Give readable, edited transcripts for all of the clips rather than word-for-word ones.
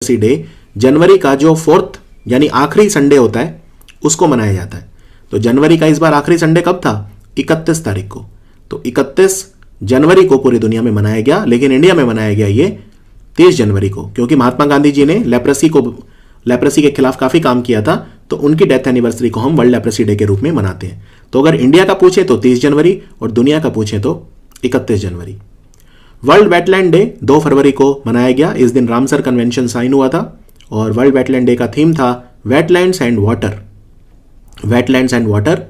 Day जनवरी का जो 4th यानी आखिरी संडे होता है उसको मनाया जाता है। तो जनवरी का इस बार आखिरी संडे कब था? 31 तारीख को। तो 31 जनवरी को पूरी दुनिया में मनाया गया, लेकिन इंडिया में मनाया गया ये 30 जनवरी को, क्योंकि महात्मा गांधी जी ने लेप्रेसी के खिलाफ काफी काम किया था। तो उनकी डेथ एनिवर्सरी को हम वर्ल्ड लेप्रेसी डे के रूप में मनाते हैं। तो अगर इंडिया का पूछे तो 30 जनवरी और दुनिया का पूछे तो 31 जनवरी। वर्ल्ड वेटलैंड डे 2 फरवरी को मनाया गया। इस दिन रामसर कन्वेंशन साइन हुआ था और वर्ल्ड वेटलैंड डे का थीम था wetlands and water. Wetlands and water.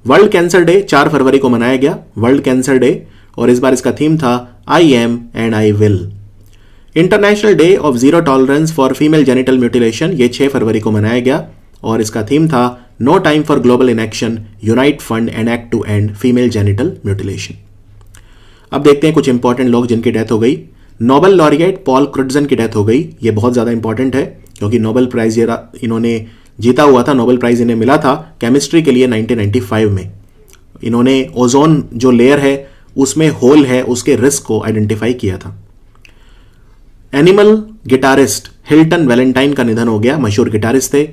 World cancer day 4 फरवरी को मनाया गया, वर्ल्ड कैंसर डे, और इस बार इसका थीम था I am and I will. International day of zero tolerance for female genital mutilation, ये 6 फरवरी को मनाया गया और इसका थीम था no time for global inaction, unite fund and act to end female genital mutilation. अब देखते हैं कुछ इंपॉर्टेंट लोग जिनकी डेथ हो गई। नोबेल लॉरिएट पॉल क्रुटजन की डेथ हो गई। ये बहुत ज़्यादा इंपॉर्टेंट है क्योंकि नोबेल प्राइज इन्होंने जीता हुआ था। नोबेल प्राइज इन्हें मिला था केमिस्ट्री के लिए 1995 में। इन्होंने ओजोन जो लेयर है उसमें होल है उसके रिस्क को आइडेंटिफाई किया था। एनिमल गिटारिस्ट हिल्टन वैलेंटाइन का निधन हो गया, मशहूर गिटारिस्ट थे।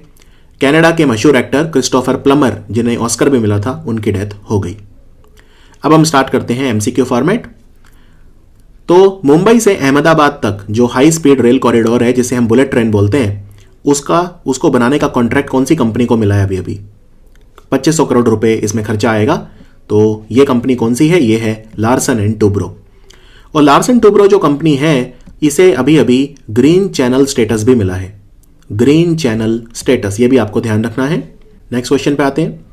कनाडा के मशहूर एक्टर क्रिस्टोफर प्लमर, जिन्हें ऑस्कर भी मिला था, उनकी डेथ हो गई। अब हम स्टार्ट करते हैं एमसीक्यू फॉर्मेट। तो मुंबई से अहमदाबाद तक जो हाई स्पीड रेल कॉरिडोर है, जिसे हम बुलेट ट्रेन बोलते हैं, उसको बनाने का कॉन्ट्रैक्ट कौन सी कंपनी को मिला है? अभी 2500 करोड़ रुपए इसमें खर्चा आएगा। तो ये कंपनी कौन सी है? ये है लार्सन एंड टूब्रो। और लार्सन टूब्रो जो कंपनी है, इसे अभी ग्रीन चैनल स्टेटस भी मिला है। ग्रीन चैनल स्टेटस, ये भी आपको ध्यान रखना है। नेक्स्ट क्वेश्चन पे आते हैं।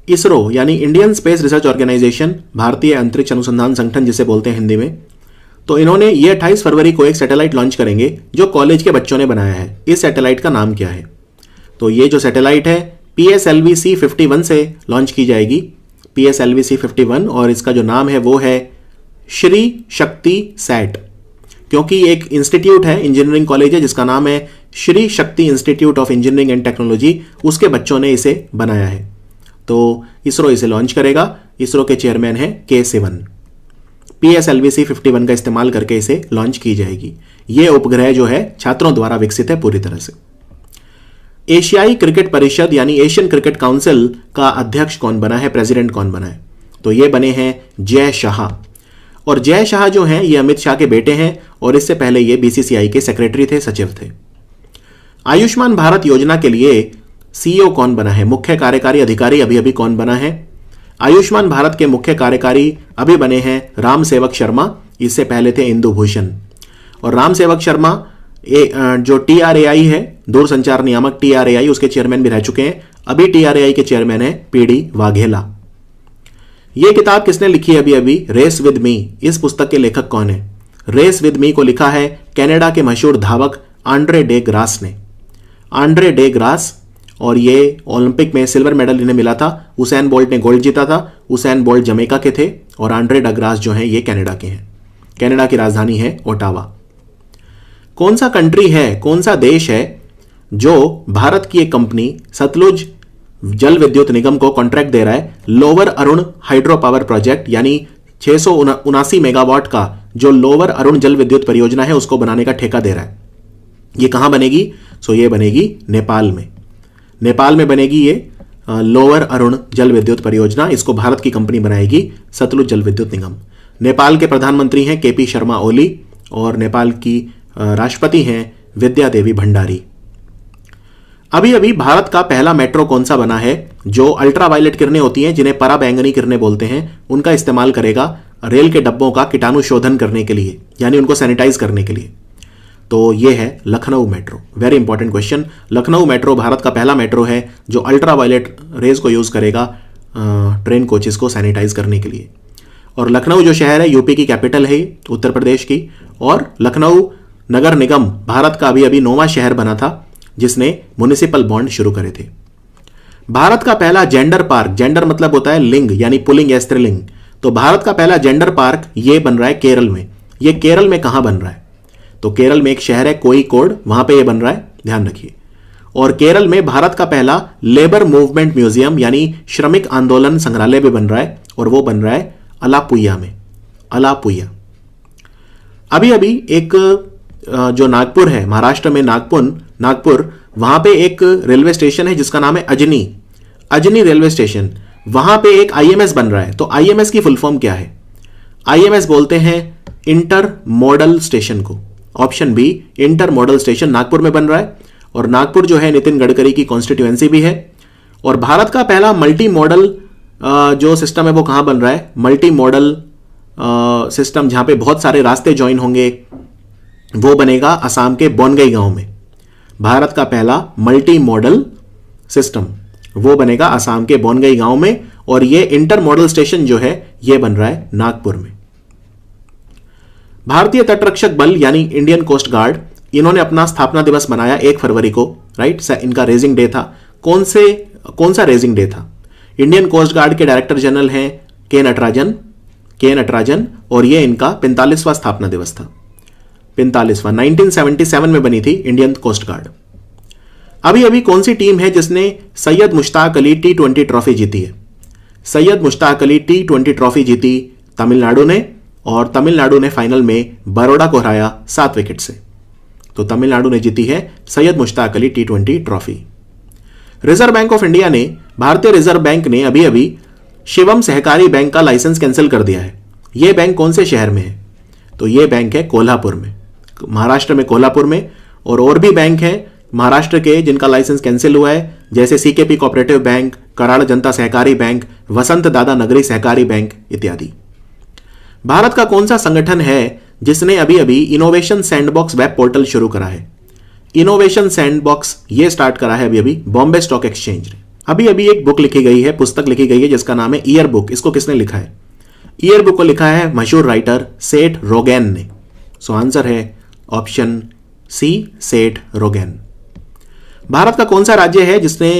इसरो यानी इंडियन स्पेस रिसर्च ऑर्गेनाइजेशन, भारतीय अंतरिक्ष अनुसंधान संगठन जिसे बोलते हैं हिंदी में, तो इन्होंने ये 28 फरवरी को एक सैटेलाइट लॉन्च करेंगे जो कॉलेज के बच्चों ने बनाया है। इस सैटेलाइट का नाम क्या है? तो ये जो सैटेलाइट है PSLV-C51 से लॉन्च की जाएगी, PSLV-C51, और इसका जो नाम है वो है श्री शक्ति सैट, क्योंकि एक इंस्टीट्यूट है, इंजीनियरिंग कॉलेज है जिसका नाम है Shri Shakti institute of engineering and technology, उसके बच्चों ने इसे बनाया है। तो इसरो इसे लॉन्च करेगा। इसरो के चेयरमैन है के सिवन। PSLV-C51 का इस्तेमाल करके इसे लॉन्च की जाएगी। यह उपग्रह जो है छात्रों द्वारा विकसित है पूरी तरह से। एशियाई क्रिकेट परिषद यानी एशियन क्रिकेट काउंसिल का अध्यक्ष कौन बना है, प्रेसिडेंट कौन बना है? तो ये बने हैं जय शाह। और जय शाह जो हैं ये अमित शाह के बेटे हैं और इससे पहले ये BCCI के सेक्रेटरी थे, सचिव थे। आयुष्मान भारत योजना के लिए CEO कौन बना है, मुख्य कार्यकारी अधिकारी अभी कौन बना है? आयुष्मान भारत के मुख्य कार्यकारी अभी बने हैं राम सेवक शर्मा, इससे पहले थे इंदु भूषण। और राम सेवक शर्मा जो TRAI है, दूरसंचार नियामक TRAI, उसके चेयरमैन भी रह चुके हैं। अभी TRAI के चेयरमैन है PD वाघेला। यह किताब किसने लिखी है? अभी रेस विद मी। इस पुस्तक के लेखक कौन है? रेस विद मी को लिखा है कनाडा के मशहूर धावक आंड्रे डे ग्रास ने। आंड्रे डे ग्रास, और ये ओलंपिक में सिल्वर मेडल इन्हें मिला था। उसेन बोल्ट ने गोल्ड जीता था। उसेन बोल्ट जमैका के थे और आंड्रे डे ग्रास जो हैं ये कनाडा के हैं। कनाडा की राजधानी है ओटावा। कौन सा कंट्री है, कौन सा देश है जो भारत की एक कंपनी सतलुज जल विद्युत निगम को कॉन्ट्रैक्ट दे रहा है lower Arun hydro power project, यानी 679 मेगावाट का जो लोअर अरुण जल विद्युत परियोजना है उसको बनाने का ठेका दे रहा है? ये कहां बनेगी? सो ये बनेगी नेपाल में। नेपाल में बनेगी ये लोअर अरुण जल विद्युत परियोजना। इसको भारत की कंपनी बनाएगी सतलुज जल विद्युत निगम। नेपाल के प्रधानमंत्री हैं KP शर्मा ओली और नेपाल की राष्ट्रपति हैं विद्या देवी भंडारी। अभी भारत का पहला मेट्रो कौन सा बना है जो अल्ट्रावायलेट किरणें होती हैं, जिन्हें पराबैंगनी किरणें बोलते हैं, उनका इस्तेमाल करेगा रेल के डब्बों का कीटाणु शोधन करने के लिए, यानी उनको सैनिटाइज करने के लिए? तो ये है Lucknow metro. Very important question. Lucknow metro Bharat का पहला मेट्रो है जो अल्ट्रावायलेट रेज को यूज करेगा ट्रेन कोचेस को सैनिटाइज करने के लिए। और लखनऊ जो शहर है यूपी की कैपिटल है, उत्तर प्रदेश की। और लखनऊ नगर निगम भारत का अभी 9वां शहर बना था जिसने म्युनिसिपल बॉन्ड शुरू करे थे। भारत का पहला जेंडर पार्क, जेंडर मतलब होता है लिंग यानी पुल्लिंग या स्त्रीलिंग, तो भारत का पहला जेंडर पार्क ये बन रहा है केरल में। ये केरल में कहां बन रहा है? तो केरल में एक शहर है कोईकोड, वहां पे ये बन रहा है, ध्यान रखिए। और केरल में भारत का पहला लेबर मूवमेंट म्यूजियम यानी श्रमिक आंदोलन संग्रहालय भी बन रहा है और वो बन रहा है अलापुया में। अलापुया। अभी एक जो नागपुर है, महाराष्ट्र में नागपुर, वहां पे एक रेलवे स्टेशन है जिसका नाम है अजनी रेलवे स्टेशन। वहां पे एक आईएमएस बन रहा है। तो आईएमएस की फुल फॉर्म क्या है? आईएमएस बोलते हैं इंटर मॉडल स्टेशन को। Option B, inter modal station Nagpur में बन रहा है। और नागपुर जो है नितिन गडकरी की कॉन्स्टिट्यूएंसी भी है। और भारत का पहला मल्टी मॉडल जो सिस्टम है वो कहां बन रहा है? मल्टी मॉडल सिस्टम जहां पे बहुत सारे रास्ते ज्वाइन होंगे, वो बनेगा असम के बोनगई गांव में। भारत का पहला मल्टी मॉडल सिस्टम वो बनेगा असम के बोनगई गांव में। और ये इंटर मॉडल स्टेशन जो है ये बन रहा है नागपुर में। भारतीय तटरक्षक बल यानी इंडियन कोस्ट गार्ड, इन्होंने अपना स्थापना दिवस मनाया 1 फरवरी को, राइट। इनका रेजिंग डे था। कौन सा रेजिंग डे था? इंडियन कोस्ट गार्ड के डायरेक्टर जनरल हैं के नटराजन और ये इनका 45वां स्थापना दिवस था। 45वां 1977 में बनी थी इंडियन कोस्ट गार्ड। अभी कौन सी टीम है जिसने सैयद मुश्ताक अली T20 ट्रॉफी जीती है? सैयद मुश्ताक अली T20 ट्रॉफी जीती तमिलनाडु ने, और तमिलनाडु ने फाइनल में बड़ौदा को हराया 7 विकेट से। तो तमिलनाडु ने जीती है Syed Mushtaq Ali T20 trophy. Reserve bank of India ने, भारतीय रिजर्व बैंक ने अभी शिवम सहकारी बैंक का लाइसेंस कैंसिल कर दिया है। यह बैंक कौन से शहर में है? तो यह बैंक है कोल्हापुर में, महाराष्ट्र में कोल्हापुर में। और भी बैंक हैं महाराष्ट्र के जिनका लाइसेंस कैंसिल हुआ है, जैसे सीकेपी कोऑपरेटिव बैंक, कराड़ जनता सहकारी बैंक, वसंत दादा नगरी सहकारी बैंक इत्यादि। भारत का कौन सा संगठन है जिसने अभी इनोवेशन सैंडबॉक्स वेब पोर्टल शुरू करा है? इनोवेशन सैंडबॉक्स ये स्टार्ट करा है अभी बॉम्बे स्टॉक एक्सचेंज ने। अभी एक बुक लिखी गई है, पुस्तक लिखी गई है जिसका नाम है ईयर बुक। इसको किसने लिखा है? ईयर बुक को लिखा है मशहूर राइटर सेठ रोगैन ने। सो आंसर है ऑप्शन सी, सेठ रोगैन। भारत का कौन सा राज्य है जिसने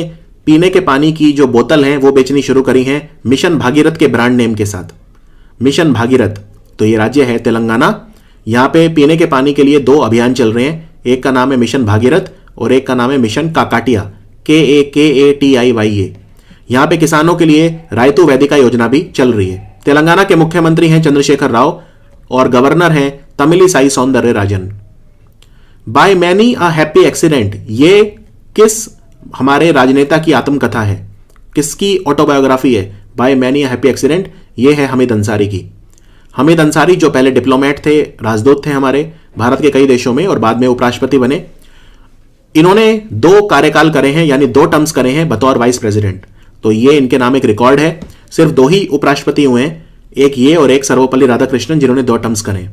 पीने के पानी की जो बोतल हैं वो बेचनी शुरू करी हैं मिशन भागीरथ के ब्रांड नेम के साथ? मिशन भागीरथ, तो ये राज्य है तेलंगाना। यहां पे पीने के पानी के लिए 2 अभियान चल रहे हैं। एक का नाम है मिशन भागीरथ और एक का नाम है मिशन काकाटिया, KATIYA। यहां पे किसानों के लिए रायतू वैदिका योजना भी चल रही है। तेलंगाना के मुख्यमंत्री हैं चंद्रशेखर राव और गवर्नर हैं Tamilisai Soundararajan. By many a happy accident, ये किस हमारे राजनेता की आत्मकथा है? किसकी ऑटोबायोग्राफी है? By many a happy accident ये है हमीद अंसारी की। हमीद अंसारी जो पहले डिप्लोमेट थे, राजदूत थे हमारे भारत के कई देशों में और बाद में उपराष्ट्रपति बने। इन्होंने 2 कार्यकाल करे हैं, यानी 2 टर्म्स करे हैं बतौर वाइस प्रेसिडेंट। तो ये इनके नाम एक रिकॉर्ड है। सिर्फ 2 ही उपराष्ट्रपति हुए हैं, एक ये और एक सर्वपल्ली राधाकृष्णन, जिन्होंने 2 टर्म्स करे।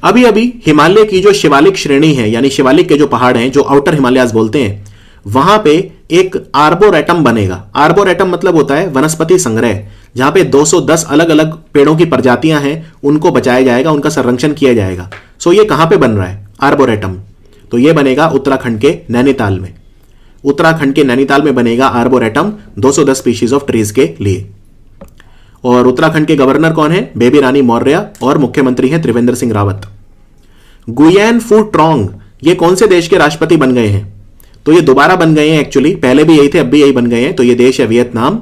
अभी हिमालय की जो शिवालिक श्रेणी है, यानी शिवालिक के जो पहाड़ हैं जो आउटर हिमालयाज बोलते हैं, वहां पे एक आर्बोरेटम बनेगा। आर्बोरेटम मतलब होता है वनस्पति संग्रह, जहां पे 210 अलग अलग पेड़ों की प्रजातियां हैं, उनको बचाया जाएगा, उनका संरक्षण किया जाएगा। सो ये कहां पे बन रहा है आर्बोरेटम? तो ये बनेगा उत्तराखंड के नैनीताल में। उत्तराखंड के नैनीताल में बनेगा आर्बोरेटम 210 स्पीशीज ऑफ ट्रीज के लिए। और उत्तराखंड के गवर्नर कौन है? बेबी रानी मौर्य और मुख्यमंत्री हैं त्रिवेंद्र सिंह रावत। गुयेन फू ट्रोंग ये कौन से देश के राष्ट्रपति बन गए हैं? तो ये दोबारा बन गए हैं, एक्चुअली पहले भी यही थे, अब भी यही बन गए हैं। तो ये देश है वियतनाम,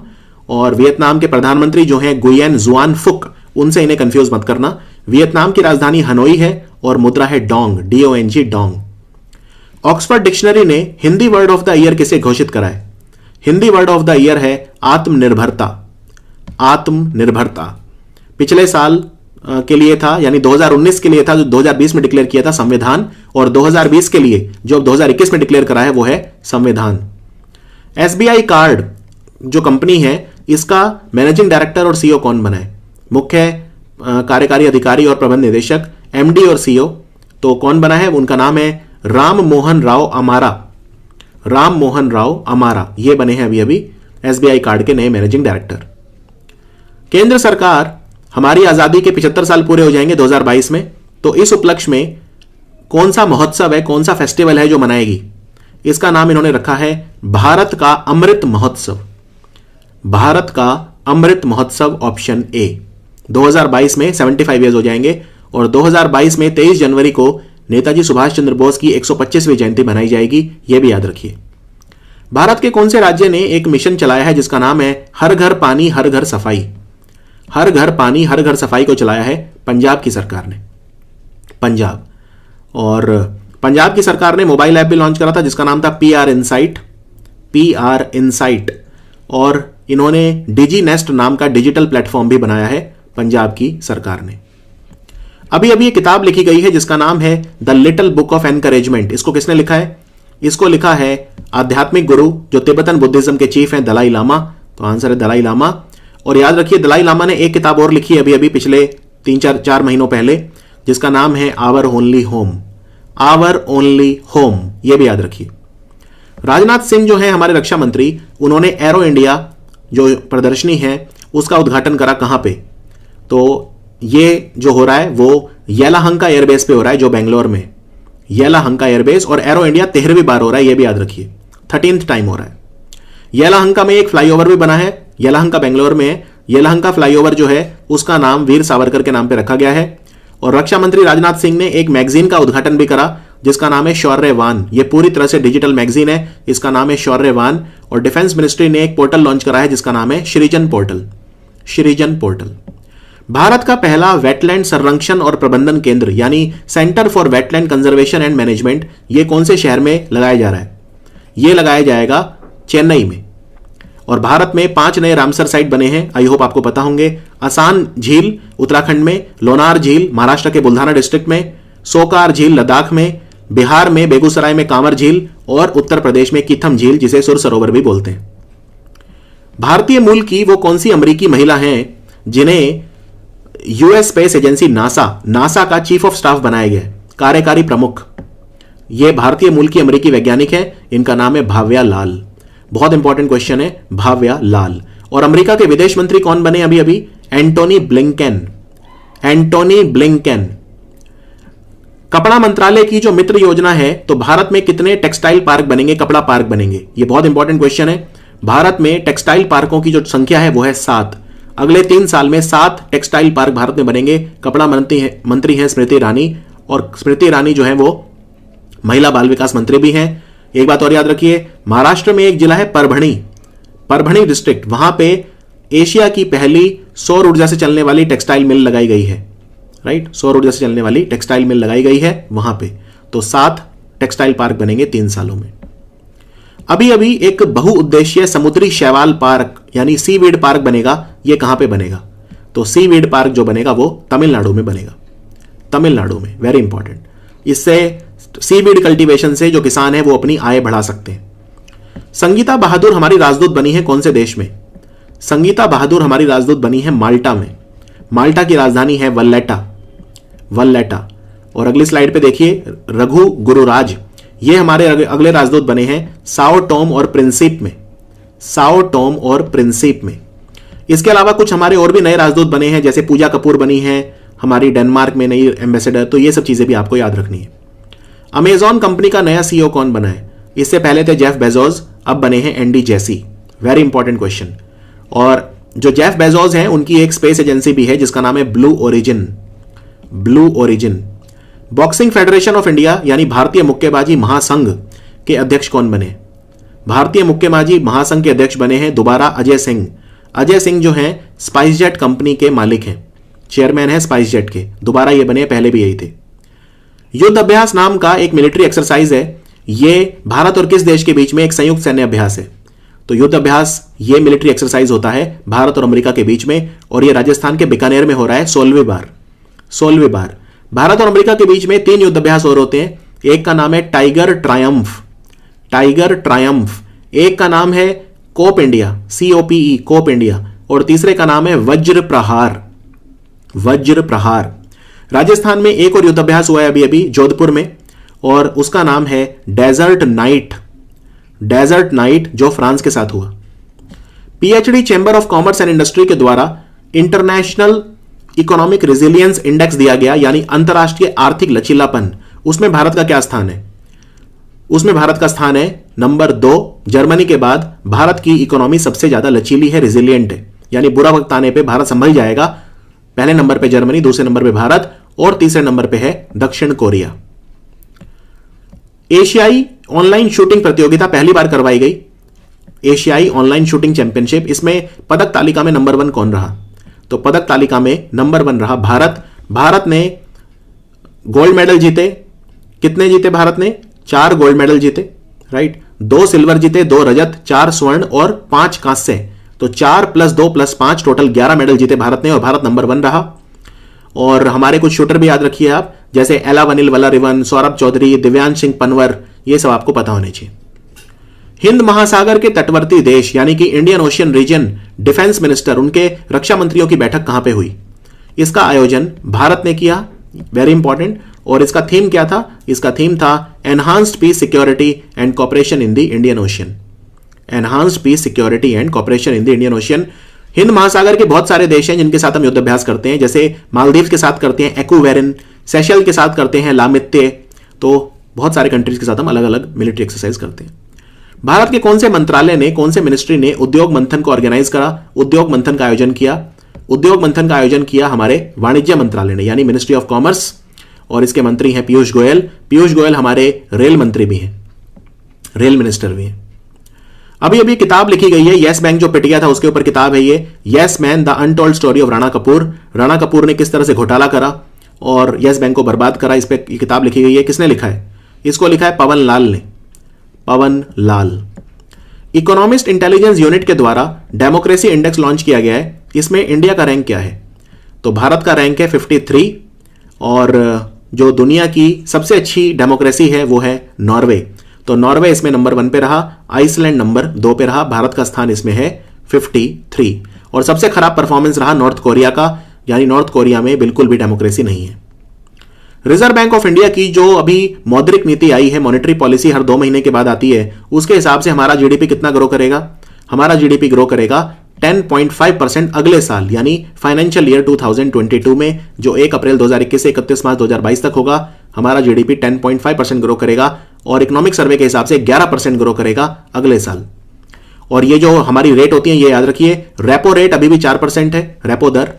और वियतनाम के प्रधानमंत्री जो हैं गुयेन जुआन फुक, उनसे इन्हें कंफ्यूज मत करना। वियतनाम की राजधानी हनोई है और मुद्रा है dong, DONG dong. Oxford dictionary ने Hindi word of the year किसे घोषित करा है? Hindi word of the year है आत्मनिर्भरता। आत्मनिर्भरता पिछले साल के लिए था, यानी 2019 के लिए था, जो 2020 में डिक्लेयर किया था संविधान, और 2020 के लिए जो अब 2021 में डिक्लेयर करा है वो है संविधान। SBI कार्ड जो कंपनी है, इसका मैनेजिंग डायरेक्टर और CEO कौन बना है? मुख्य कार्यकारी अधिकारी और प्रबंध निदेशक, MD और CEO। तो कौन बना है? उनका नाम है राम मोहन राव अमारा। राम मोहन राव अमारा ये बने हैं अभी SBI कार्ड के नए मैनेजिंग डायरेक्टर। केंद्र सरकार, हमारी आजादी के 75 साल पूरे हो जाएंगे 2022 में, तो इस उपलक्ष्य में कौन सा महोत्सव है, कौन सा फेस्टिवल है जो मनाएगी? इसका नाम इन्होंने रखा है भारत का अमृत महोत्सव। भारत का अमृत महोत्सव ऑप्शन ए। 2022 में 75 ईयर्स हो जाएंगे और 2022 में 23 जनवरी को नेताजी सुभाष चंद्र बोस की 125वीं जयंती मनाई जाएगी, यह भी याद रखिए। भारत के कौन से राज्य ने एक मिशन चलाया है जिसका नाम है हर घर पानी हर घर सफाई? हर घर पानी हर घर सफाई को चलाया है पंजाब की सरकार ने। पंजाब। और पंजाब की सरकार ने मोबाइल ऐप भी लॉन्च करा था जिसका नाम था PR इनसाइट, और इन्होंने डिजी नेस्ट नाम का डिजिटल प्लेटफॉर्म भी बनाया है पंजाब की सरकार ने। अभी अभी एक किताब लिखी गई है जिसका नाम है the little book of encouragement. इसको किसने लिखा है? इसको लिखा है आध्यात्मिक गुरु जो तिब्बतन बुद्धिज्म के चीफ हैं, दलाई लामा। तो आंसर है दलाई लामा। और याद रखिए दलाई लामा ने एक किताब और लिखी है अभी अभी पिछले 3-4 महीनों पहले, जिसका नाम है आवर ओनली होम। यह भी याद रखिए। राजनाथ सिंह जो है हमारे रक्षा मंत्री, उन्होंने एरो इंडिया जो प्रदर्शनी है उसका उद्घाटन करा। कहां पे? तो ये जो हो रहा है वो येलाहंका एयरबेस पे हो रहा है जो बेंगलोर में, येलाहंका एयरबेस। और एरो इंडिया 13वीं बार हो रहा है, यह भी याद रखिए, 13th टाइम हो रहा है। येलाहंका में एक फ्लाईओवर भी बना है, येलाहंका बेंगलोर में। येलाहंका फ्लाईओवर जो है उसका नाम वीर सावरकर के नाम पे रखा गया है। और रक्षा मंत्री राजनाथ सिंह ने एक मैगजीन का उद्घाटन भी करा जिसका नाम है शौर्यवान। ये पूरी तरह से डिजिटल मैगजीन है, इसका नाम है शौर्यवान। और डिफेंस मिनिस्ट्री ने एक पोर्टल लॉन्च करा है जिसका नाम है श्रीजन पोर्टल। भारत का पहला वेटलैंड संरक्षण और प्रबंधन केंद्र यानी centre for wetland conservation and management, ये कौन से शहर में लगाया जा रहा है? ये लगाया जाएगा चेन्नई में। और भारत में 5 नए रामसर साइट बने हैं, आई होप आपको पता होंगे। आसान झील उत्तराखंड में, लोनार झील महाराष्ट्र के बुल्धाना डिस्ट्रिक्ट में, सोकार झील लद्दाख में, बिहार में बेगूसराय में कांवर झील, और उत्तर प्रदेश में कीथम झील जिसे सुर सरोवर भी बोलते हैं। भारतीय मूल की वो कौन सी अमेरिकी महिला हैं जिन्हें यूएस स्पेस एजेंसी नासा का चीफ ऑफ स्टाफ बनाया गया है, कार्यकारी प्रमुख? ये भारतीय मूल की अमेरिकी वैज्ञानिक है, इनका नाम है भाव्या लाल। बहुत इंपॉर्टेंट क्वेश्चन है, भाव्या लाल। और अमेरिका के विदेश मंत्री कौन बने अभी अभी? Antony Blinken. कपड़ा मंत्रालय की जो मित्र योजना है, तो भारत में कितने टेक्सटाइल पार्क बनेंगे, कपड़ा पार्क बनेंगे? ये बहुत इंपॉर्टेंट क्वेश्चन है। भारत में टेक्सटाइल पार्कों की जो संख्या है वो है 7। अगले 3 साल में 7 टेक्सटाइल पार्क भारत में बनेंगे। कपड़ा मंत्री हैं स्मृति ईरानी, और स्मृति ईरानी जो है वो महिला बाल विकास मंत्री भी हैं। एक बात और याद रखिए, महाराष्ट्र में एक जिला है परभणी डिस्ट्रिक्ट, वहां पे एशिया की पहली सौर ऊर्जा से चलने वाली टेक्सटाइल मिल लगाई गई है। राइट, सौर ऊर्जा से चलने वाली टेक्सटाइल मिल लगाई गई है वहां पे। तो 7 टेक्सटाइल पार्क बनेंगे 3 सालों में। अभी अभी एक बहुउद्देशीय समुद्री शैवाल पार्क यानी सीवीड पार्क बनेगा। ये कहां पे बनेगा? तो सीवीड पार्क जो बनेगा वो तमिलनाडु में बनेगा, तमिलनाडु में। Very important. इससे सीवीड कल्टीवेशन से जो किसान है वो अपनी आय बढ़ा सकते हैं। संगीता बहादुर हमारी राजदूत बनी है कौन से देश में? संगीता बहादुर हमारी राजदूत बनी है माल्टा में। माल्टा की राजधानी है वल्लेटा। और अगली स्लाइड पे देखिए, रघु गुरुराज, ये हमारे अगले राजदूत बने हैं साओ टोम और प्रिंसिप में। इसके अलावा कुछ हमारे और भी नए राजदूत बने हैं, जैसे पूजा कपूर बनी है हमारी डेनमार्क में नई एम्बेसडर। तो ये सब चीजें भी आपको याद रखनी है। अमेजॉन कंपनी का नया CEO कौन बना है? इससे पहले थे जेफ बेजोस, अब बने हैं Andy Jassy. Very important question. और जो जेफ बेजोस हैं उनकी एक स्पेस एजेंसी भी है जिसका नाम है blue origin. Boxing federation of India यानी भारतीय मुक्केबाजी महासंघ के अध्यक्ष कौन बने? भारतीय मुक्केबाजी महासंघ के अध्यक्ष बने हैं दोबारा अजय सिंह जो हैं स्पाइसजेट कंपनी के मालिक हैं, चेयरमैन है स्पाइसजेट के। दोबारा ये बने, पहले भी यही थे। युद्ध अभ्यास नाम का एक मिलिट्री एक्सरसाइज है, ये भारत और किस देश के बीच में एक संयुक्त सैन्य अभ्यास है? तो युद्ध अभ्यास ये मिलिट्री एक्सरसाइज होता है भारत और अमेरिका के बीच में, और ये राजस्थान के बीकानेर में हो रहा है 16वीं बार। भारत और अमेरिका के बीच में 3 युद्ध अभ्यास और होते हैं। एक का नाम है टाइगर ट्रायम्फ, एक का नाम है Cope India COPE Cope India, और तीसरे का नाम है वज्र प्रहार। राजस्थान में एक और युद्ध अभ्यास हुआ है अभी जोधपुर में, और उसका नाम है डेजर्ट नाइट जो फ्रांस के साथ हुआ। PhD chamber of commerce and industry के द्वारा इंटरनेशनल इकोनॉमिक रेजिलियंस इंडेक्स दिया गया, यानी अंतरराष्ट्रीय आर्थिक लचीलापन। उसमें भारत का क्या स्थान है? उसमें भारत का स्थान है नंबर 2। जर्मनी के बाद भारत की इकोनॉमी सबसे ज्यादा लचीली है, रेजिलियंट है, यानी बुरा वक्त आने पे भारत संभल जाएगा। पहले नंबर पे जर्मनी, दूसरे नंबर पे भारत, और तीसरे नंबर पे है दक्षिण कोरिया। एशियाई ऑनलाइन शूटिंग प्रतियोगिता पहली बार करवाई गई, एशियाई ऑनलाइन शूटिंग चैंपियनशिप। इसमें पदक तालिका में नंबर 1 कौन रहा? तो पदक तालिका में नंबर 1 रहा भारत। भारत ने गोल्ड मेडल जीते कितने जीते भारत ने? 4 गोल्ड मेडल जीते, राइट। 2 सिल्वर जीते, 2 रजत, 4 स्वर्ण और 5 कांस्य। तो 4 + 2 + 5 टोटल 11 मेडल जीते भारत ने और भारत नंबर 1 रहा। और हमारे कुछ शूटर भी याद रखिए आप, जैसे एला वनिल वलारिवन, सौरभ चौधरी, दिव्यांश सिंह पनवर, ये सब आपको पता होने चाहिए। हिंद महासागर के तटवर्ती देश यानी कि Indian Ocean region defence minister, उनके रक्षा मंत्रियों की बैठक कहां पे हुई? इसका आयोजन भारत ने किया, वेरी इंपॉर्टेंट। और इसका थीम क्या था? इसका थीम था enhanced piece security and cooperation in the Indian ocean. Enhanced piece security and cooperation in the Indian ocean. Hind महासागर के बहुत सारे देश हैं जिनके साथ हम युद्ध अभ्यास करते हैं, जैसे मालदीव के साथ करते हैं एक्वेरिन, सेशल के साथ करते हैं लामित्य। तो बहुत सारे कंट्रीज के साथ हम अलग अलग मिलिट्री एक्सरसाइज करते हैं। भारत के कौन से मंत्रालय ने, कौन से मिनिस्ट्री ने उद्योग मंथन को ऑर्गेनाइज करा, उद्योग मंथन का आयोजन किया? उद्योग मंथन का आयोजन किया हमारे वाणिज्य मंत्रालय ने, यानी मिनिस्ट्री ऑफ कॉमर्स। और इसके मंत्री हैं पीयूष गोयल। पीयूष गोयल हमारे रेल मंत्री भी हैं, रेल मिनिस्टर भी हैं। अभी अभी किताब लिखी गई है, यस बैंक जो पिट गया था उसके ऊपर किताब है ये, yes man the untold story of Rana Kapoor. Rana Kapoor ने किस तरह से घोटाला करा और यस बैंक को बर्बाद करा, इस पे किताब लिखी गई है। किसने लिखा है? इसको लिखा है पवन लाल ने, पवन लाल। इकोनॉमिस्ट इंटेलिजेंस यूनिट के द्वारा डेमोक्रेसी इंडेक्स लॉन्च किया गया है, इसमें इंडिया का रैंक क्या है? तो भारत का रैंक है 53 और जो दुनिया की सबसे अच्छी डेमोक्रेसी है वो है नॉर्वे। तो नॉर्वे इसमें नंबर 1 पे रहा, आइसलैंड नंबर 2 पे रहा, भारत का स्थान इसमें है 53। और सबसे खराब परफॉर्मेंस रहा नॉर्थ कोरिया का, यानी नॉर्थ कोरिया में बिल्कुल भी डेमोक्रेसी नहीं है। रिजर्व बैंक ऑफ इंडिया की जो अभी मौद्रिक नीति आई है, मॉनेटरी पॉलिसी हर 2 महीने के बाद आती है, उसके हिसाब से हमारा जीडीपी कितना ग्रो करेगा? हमारा जीडीपी ग्रो करेगा 10.5% अगले साल, यानी फाइनेंशियल ईयर 2022 में, जो 1 अप्रैल 2021 से 31 मार्च 2022 तक होगा। हमारा जीडीपी 10.5% ग्रो करेगा और इकोनॉमिक सर्वे के हिसाब से 11% ग्रो करेगा अगले साल। और ये जो हमारी रेट होती है ये याद रखिए, रेपो रेट अभी भी 4% है, रेपो दर।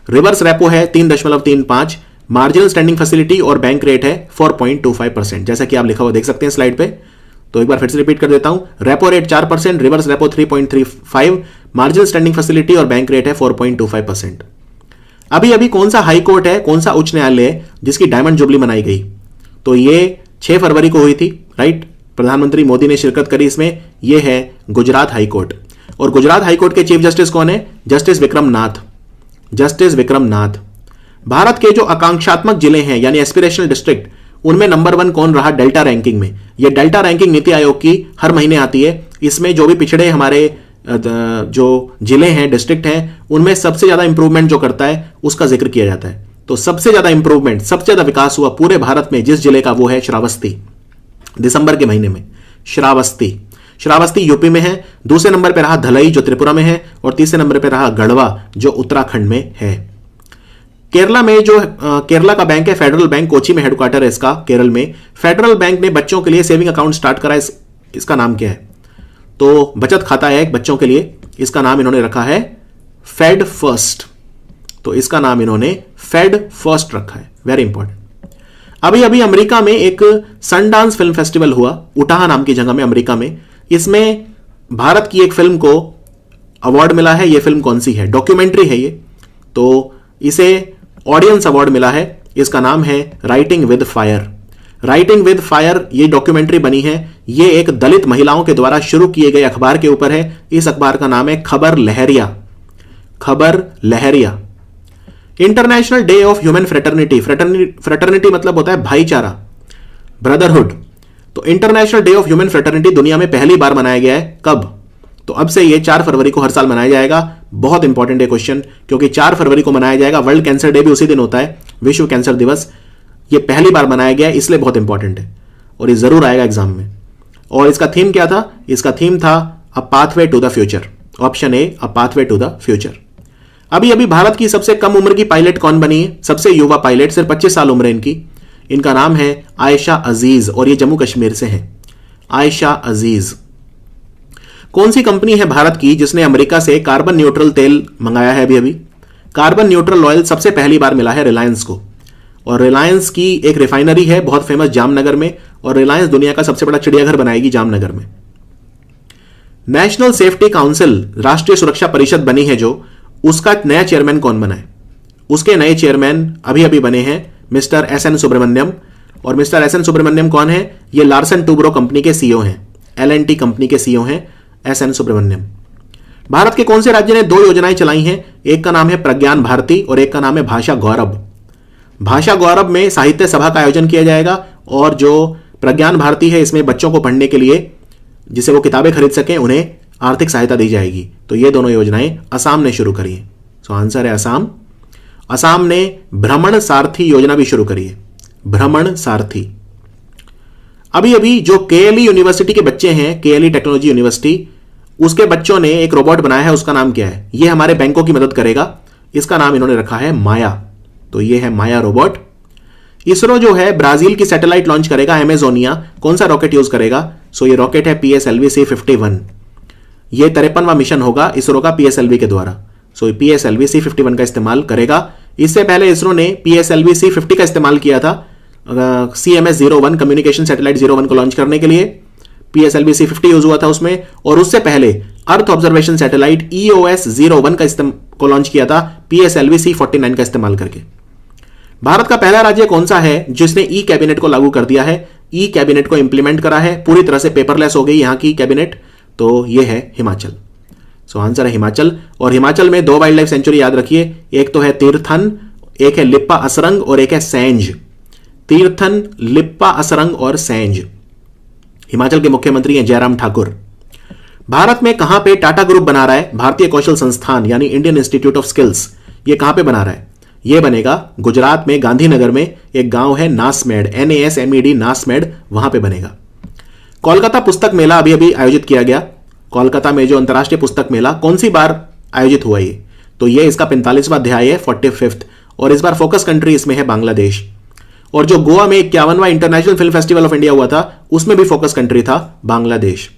रिवर्स रेपो है 3.35, मार्जिनल स्टैंडिंग फैसिलिटी और बैंक रेट है 4.25%, जैसा कि आप लिखा हुआ देख सकते हैं स्लाइड पे। तो एक बार फिर से रिपीट कर देता हूं, repo rate 4%, reverse repo 3.35, marginal standing facility और बैंक रेट है 4.25%। अभी अभी कौन सा हाई कोर्ट है, कौन सा उच्च न्यायालय है जिसकी डायमंड जुबली मनाई गई? तो ये 6 फरवरी को हुई थी, राइट। प्रधानमंत्री मोदी ने शिरकत करी इसमें। यह है गुजरात हाई कोर्ट। और गुजरात हाई कोर्ट के चीफ जस्टिस कौन है? जस्टिस विक्रम नाथ, जस्टिस विक्रम नाथ। भारत के जो आकांक्षात्मक जिले हैं यानी एस्पिरेशनल डिस्ट्रिक्ट, उनमें नंबर 1 कौन रहा डेल्टा रैंकिंग में? यह डेल्टा रैंकिंग नीति आयोग की हर महीने आती है। इसमें जो भी पिछड़े हमारे जो जिले हैं, डिस्ट्रिक्ट हैं, उनमें सबसे ज्यादा इंप्रूवमेंट जो करता है उसका जिक्र किया जाता है। तो सबसे ज्यादा इंप्रूवमेंट, सबसे ज्यादा विकास हुआ पूरे भारत में जिस जिले का, वो है श्रावस्ती। दिसंबर के महीने में श्रावस्ती, श्रावस्ती यूपी में है। दूसरे नंबर पर रहा धलई जो त्रिपुरा में है और तीसरे नंबर पर रहा गढ़वा जो उत्तराखंड में है। केरला में जो केरला का बैंक है फेडरल बैंक, कोची में हेडक्वार्टर है इसका केरल में। फेडरल बैंक ने बच्चों के लिए सेविंग अकाउंट स्टार्ट करा। इसका नाम क्या है? तो बचत खाता है एक बच्चों के लिए, इसका नाम इन्होंने रखा है फेड फर्स्ट। तो इसका नाम इन्होंने फेड फर्स्ट रखा है, वेरी इंपॉर्टेंट। अभी अभी अमेरिका में एक सनडांस फिल्म फेस्टिवल हुआ, उटाहा नाम की जगह में अमेरिका में। इसमें भारत की एक फिल्म को अवार्ड मिला है। यह फिल्म कौन सी है? डॉक्यूमेंट्री है ये, तो इसे ऑडियंस अवार्ड मिला है। इसका नाम है writing with fire. Writing with fire ये डॉक्यूमेंट्री बनी है। ये एक दलित महिलाओं के द्वारा शुरू किए गए अखबार के ऊपर है। इस अखबार का नाम है Khabar Lahariya, Khabar Lahariya. International day of human fraternity, fraternity मतलब होता है भाईचारा, ब्रदरहुड। तो international day of human fraternity दुनिया में पहली बार मनाया गया है। कब? तो अब से ये 4 फरवरी को हर साल मनाया जाएगा। बहुत इंपॉर्टेंट है क्वेश्चन, क्योंकि 4 फरवरी को मनाया जाएगा। वर्ल्ड कैंसर डे भी उसी दिन होता है, विश्व कैंसर दिवस। ये पहली बार मनाया गया है, इसलिए बहुत इंपॉर्टेंट है और ये जरूर आएगा एग्जाम में। और इसका थीम क्या था? इसका थीम था a pathway to the future. Option A, a pathway to the future. अभी अभी भारत की सबसे कम उम्र की पायलट कौन बनी है? सबसे युवा पायलट, सिर्फ 25 साल उम्र है इनकी। इनका नाम है आयशा अजीज और ये जम्मू कश्मीर से है। आयशा अजीज। कौन सी कंपनी है भारत की जिसने अमेरिका से कार्बन न्यूट्रल तेल मंगाया है? अभी अभी कार्बन न्यूट्रल ऑयल सबसे पहली बार मिला है रिलायंस को। और रिलायंस की एक रिफाइनरी है बहुत फेमस जामनगर में, और रिलायंस दुनिया का सबसे बड़ा चिड़ियाघर बनाएगी जामनगर में। नेशनल सेफ्टी काउंसिल, राष्ट्रीय सुरक्षा परिषद बनी है जो, उसका नया चेयरमैन कौन बना है? उसके नए चेयरमैन अभी अभी बने हैं मिस्टर एस एन सुब्रमण्यम। और मिस्टर एस एन सुब्रमण्यम कौन है? ये लार्सन टूब्रो कंपनी के सीईओ हैं, एल&टी कंपनी के सीईओ हैं एस एन सुब्रमण्यम। भारत के कौन से राज्य ने 2 योजनाएं चलाई हैं? एक का नाम है प्रज्ञान भारती और एक का नाम है भाषा गौरव। भाषा गौरव में साहित्य सभा का आयोजन किया जाएगा और जो प्रज्ञान भारती है इसमें बच्चों को पढ़ने के लिए, जिसे वो किताबें खरीद सकें, उन्हें आर्थिक सहायता दी जाएगी। तो ये दोनों योजनाएं असम ने शुरू करी है। सो आंसर है असम। असम ने भ्रमण सारथी योजना भी शुरू करी है, भ्रमण सारथी। अभी अभी जो केएलई यूनिवर्सिटी के बच्चे हैं, केएलई टेक्नोलॉजी यूनिवर्सिटी, उसके बच्चों ने एक रोबोट बनाया है। उसका नाम क्या है? ये हमारे बैंकों की मदद करेगा। इसका नाम इन्होंने रखा है माया। तो ये है माया रोबोट। इसरो जो है ब्राजील की सैटेलाइट लॉन्च करेगा, एमेजोनिया। कौन सा रॉकेट यूज करेगा? सो ये रॉकेट है PSLV C51। ये 53वां मिशन होगा इसरो का PSLV के द्वारा। सो PSLV C51 का इस्तेमाल करेगा। इससे पहले इसरो ने PSLV C50 का इस्तेमाल किया था CMS-01 कम्युनिकेशन सैटेलाइट 01 को लॉन्च करने के लिए। PSLV C50 यूज हुआ था उसमें, और उससे पहले अर्थ ऑब्जर्वेशन सैटेलाइट EOS-01 को लॉन्च किया था PSLV C49 का इस्तेमाल करके। भारत का पहला राज्य कौन सा है जिसने ई कैबिनेट को लागू कर दिया है, ई कैबिनेट को इंप्लीमेंट करा है, पूरी तरह से पेपरलेस हो गई यहां की कैबिनेट? तो यह है हिमाचल। सो आंसर है हिमाचल। और हिमाचल में 2 वाइल्ड लाइफ सेंचुरी याद रखिए, एक तो है तीर्थन, एक है लिप्पा असरंग और एक है सैंज। तीर्थन, लिप्पा असरंग और सैंज। हिमाचल के मुख्यमंत्री हैं जयराम ठाकुर। भारत में कहां पे टाटा ग्रुप बना रहा है भारतीय कौशल संस्थान यानी इंडियन इंस्टीट्यूट ऑफ स्किल्स? ये कहां पे बना रहा है? ये बनेगा गुजरात में गांधीनगर में, एक गांव है नासमेड, NASMED, नासमेड, वहां पे बनेगा। कोलकाता पुस्तक मेला अभी अभी आयोजित किया गया। कोलकाता में जो अंतर्राष्ट्रीय पुस्तक मेला कौन सी बार आयोजित हुआ ये? तो ये इसका 45वां अध्याय है, 45th, और इस बार फोकस कंट्री इसमें है बांग्लादेश। और जो गोवा में 51वां international film festival of India हुआ था उसमें भी फोकस कंट्री था बांग्लादेश।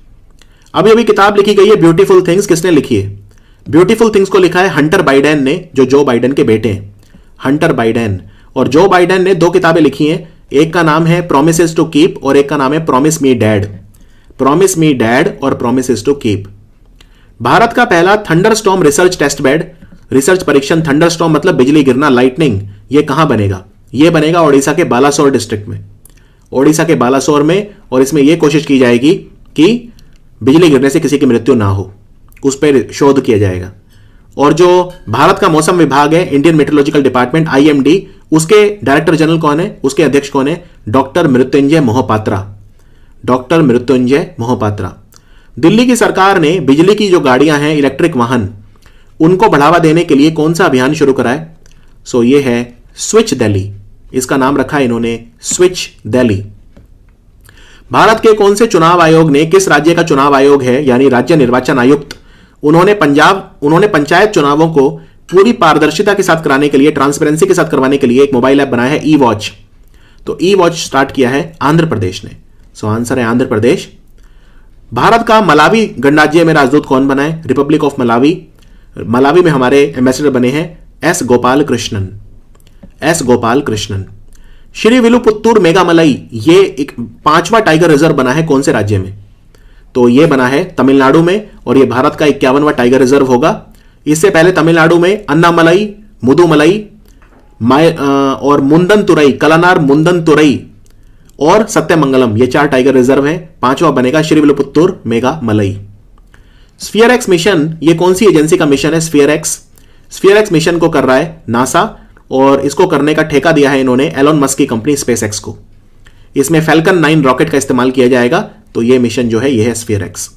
अभी अभी किताब लिखी गई है ब्यूटीफुल थिंग्स। किसने लिखी है? ब्यूटीफुल थिंग्स को लिखा है हंटर बाइडेन ने, जो बाइडेन के बेटे हैं, हंटर बाइडेन। और जो बाइडेन ने 2 किताबें लिखी हैं, एक का नाम है प्रोमिसेस टू कीप और एक का नाम है promise me dad. Promise me dad और प्रॉमिसेस टू कीप। भारत का पहला थंडरस्टॉर्म रिसर्च टेस्ट बेड, रिसर्च परीक्षण थंडरस्टॉर्म मतलब बिजली गिरना, लाइटनिंग, ये कहां बनेगा? ये बनेगा ओडिशा के बालासोर डिस्ट्रिक्ट में, ओडिशा के बालासोर में। और इसमें यह कोशिश की जाएगी कि बिजली गिरने से किसी की मृत्यु ना हो, उस पर शोध किया जाएगा। और जो भारत का मौसम विभाग है, इंडियन मेट्रोलॉजिकल डिपार्टमेंट IMD, उसके डायरेक्टर जनरल कौन है? उसके अध्यक्ष कौन है? डॉक्टर मृत्युंजय मोहपात्रा। डॉक्टर मृत्युंजय मोहपात्रा। दिल्ली की सरकार ने बिजली की जो गाड़ियां हैं, इलेक्ट्रिक वाहन, उनको बढ़ावा देने के लिए कौन सा अभियान शुरू करा है? सो ये है स्विच दिल्ली। इसका नाम रखा है इन्होंने स्विच दिल्ली। भारत के कौन से चुनाव आयोग ने, किस राज्य का चुनाव आयोग है यानी राज्य निर्वाचन आयुक्त, उन्होंने पंचायत चुनावों को पूरी पारदर्शिता के साथ कराने के लिए, ट्रांसपेरेंसी के साथ करवाने के लिए एक मोबाइल ऐप बनाया है ई-वॉच। तो ई-वॉच स्टार्ट किया है आंध्र प्रदेश ने। सो आंसर है आंध्र प्रदेश। भारत का मलावी गणराज्य में राजदूत कौन बना है? Republic of Malawi. मलावी में हमारे एम्बेसडर बने हैं एस गोपाल कृष्णन। एस गोपाल कृष्णन। श्री विलुपुत्तूर मेघामलई, ये एक 5वां टाइगर रिजर्व बना है कौन से राज्य में? तो ये बना है तमिलनाडु में, और ये भारत का 51वां टाइगर रिजर्व होगा। इससे पहले तमिलनाडु में अन्नामलई, मुदुमलई और मुंदनतुरई, कलानार मुंदनतुरई और सत्यमंगलम, ये 4 टाइगर रिजर्व हैं। 5वां बनेगा Shri विलुपुत्तूर Meghamalai. Sphere x mission, ये कौन सी एजेंसी का मिशन है? Sphere x. Sphere x mission को कर रहा है नासा, और इसको करने का ठेका दिया है इन्होंने एलोन मस्क की कंपनी स्पेस एक्स को। इसमें फैल्कन 9 रॉकेट का इस्तेमाल किया जाएगा। तो ये मिशन जो है ये है स्फीयर एक्स।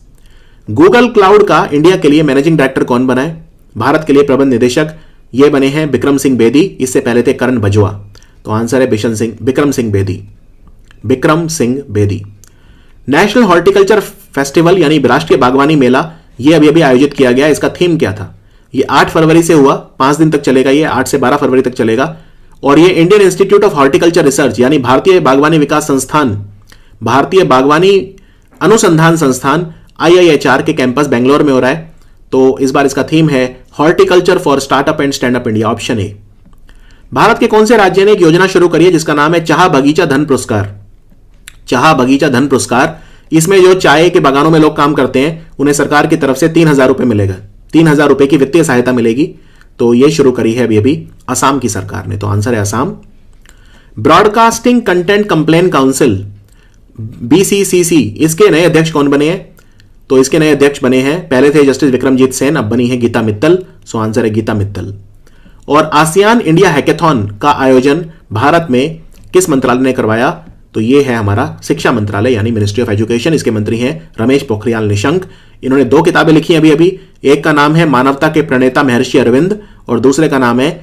गूगल क्लाउड का इंडिया के लिए मैनेजिंग डायरेक्टर कौन बना है? भारत के लिए प्रबंध निदेशक ये बने हैं बिक्रम सिंह बेदी। इससे पहले थे करण बजवा। तो आंसर है Bikram Singh Bedi. Bikram Singh Bedi. National horticulture festival यानी राष्ट्रीय बागवानी मेला, ये अभी अभी आयोजित किया गया। इसका थीम क्या था? ये 8 फरवरी से हुआ, 5 दिन तक चलेगा। ये 8 से 12 फरवरी तक चलेगा। और ये Indian institute of horticulture research यानी भारतीय बागवानी विकास संस्थान, भारतीय बागवानी अनुसंधान संस्थान IIHR के कैंपस बेंगलोर में हो रहा है। तो इस बार इसका थीम है horticulture for startup and stand up India, option A. Bharat के कौन से राज्य ने एक योजना शुरू करी है जिसका नाम है चाह बगीचा धन पुरस्कार? चाह बगीचा धन पुरस्कार। इसमें जो चाय के बागानों में लोग काम करते हैं उन्हें सरकार की तरफ से 3000 रुपए मिलेगा, 3000 रुपए की वित्तीय सहायता मिलेगी। तो यह शुरू करी है अभी अभी असम की सरकार ने। तो आंसर है Assam. Broadcasting content complain council BCCC, इसके नए अध्यक्ष कौन बने हैं? तो इसके नए अध्यक्ष बने हैं, पहले थे जस्टिस विक्रमजीत सेन, अब बनी है गीता मित्तल। सो आंसर है गीता मित्तल। और आसियान इंडिया हैकेथॉन का आयोजन भारत में किस मंत्रालय ने करवाया? तो ये है हमारा शिक्षा मंत्रालय यानी मिनिस्ट्री ऑफ एजुकेशन। इसके मंत्री हैं रमेश पोखरियाल निशंक। इन्होंने 2 किताबें लिखी अभी अभी। एक का नाम है मानवता के प्रणेता महर्षि अरविंद और दूसरे का नाम है